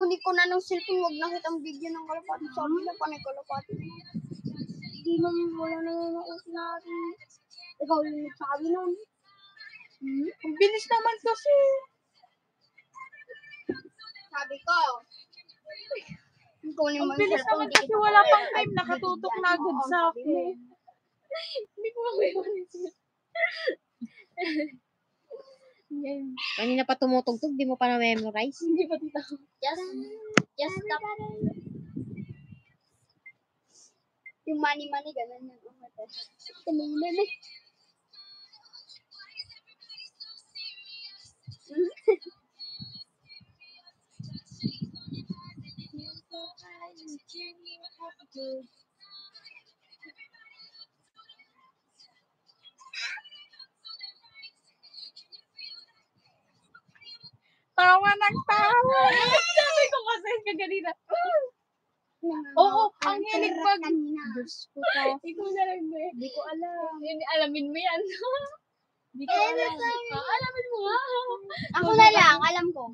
kunin ko na ng cellphone, wag na kitang video ng kalapati. Sabi na panay kalapati. Hindi naman wala na yung sinabi. Ikaw yung nagsabi nun. Ang bilis naman kasi. Sabi ko. Ang bilis naman kasi wala pang time. Nakatutok na agad sa akin. Hindi ko makayawanin siya. Kanina pa tumutugtog, di mo pa na-memorize? Hindi pa tita. Just stop. Yung money, ganun yung umates. Tumulin eh. Tawa ng tawa. Sabi ko kasi kaganina. Oo, ang hilig pag... Diyos ko pa. Ikaw na lang ba? Hindi ko alam. Alamin mo yan. Hindi ko alam. Alamin mo nga. Ako na lang, alam ko.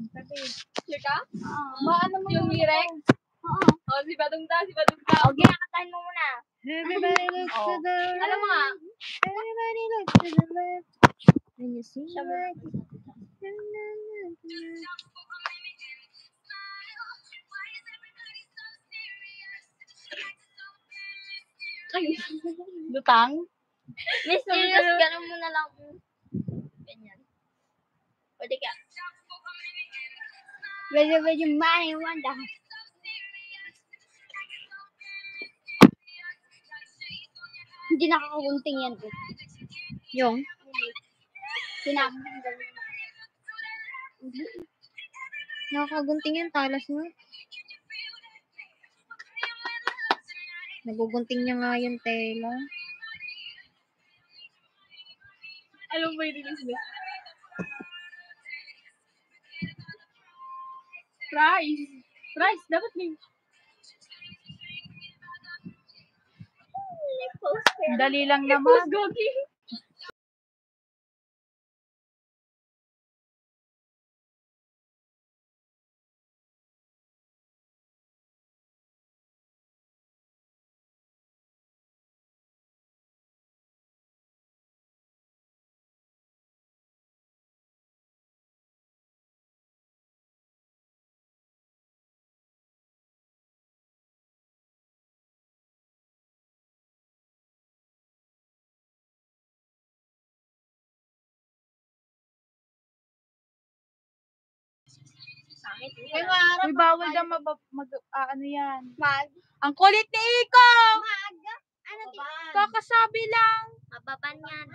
Sure ka? Maano mo Yung Mirek? Oo. Oh, si Badong Da. Okay, nakatahan mo muna. Everybody looks to the right. Alam mo nga. Everybody looks to the left. When you see right. Lutang? Mysterious, ganun mo na lang. Ganyan. Pwede ka. Medyo money, wanda. Hindi nakakagunting yan. Yung? Nakakagunting yan, talas mo. Nagugunting niya nga yung tela. Alam mo yung release na? Price. Dapat may... Dali lang naman. Gogi. Uy, bawal daw ano yan. Ang kulit ni Iko! Kakasabi lang. Mababan yan.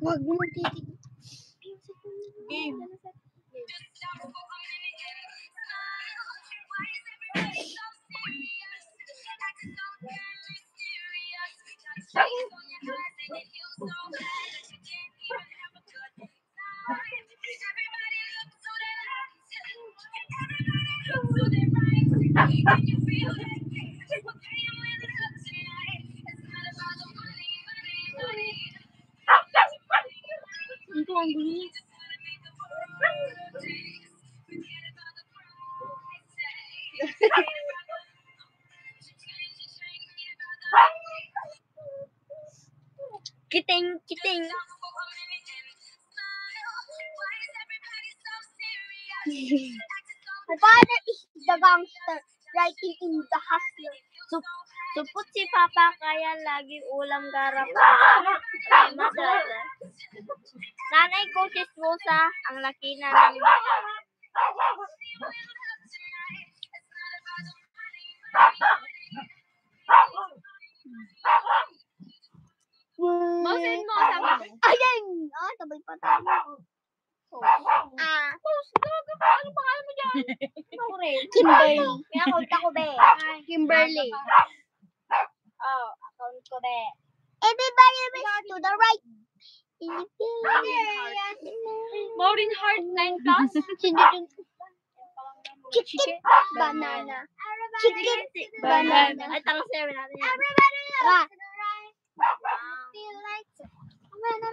Huwag mo titig. Game. Ito ang gulis. Kiting. My father is the gangster, writing in the hustler. Supot si Papa, kaya lagi ulam garap. Nanay ko si Rosa, ang laki na ng... Mausin mo kasama. Ayan! Sabay pa tayo. Post, gaga ka. Ano pangalan mo dyan? Kimberly. May account ako, be. Kimberly. Oh, account ko, be. Everybody to the right. Maureen Hart 9 plus. Chicken banana. Chicken banana. Ay, tara sabi natin yan. Everybody to the right.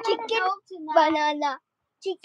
Chicken banana. Chicken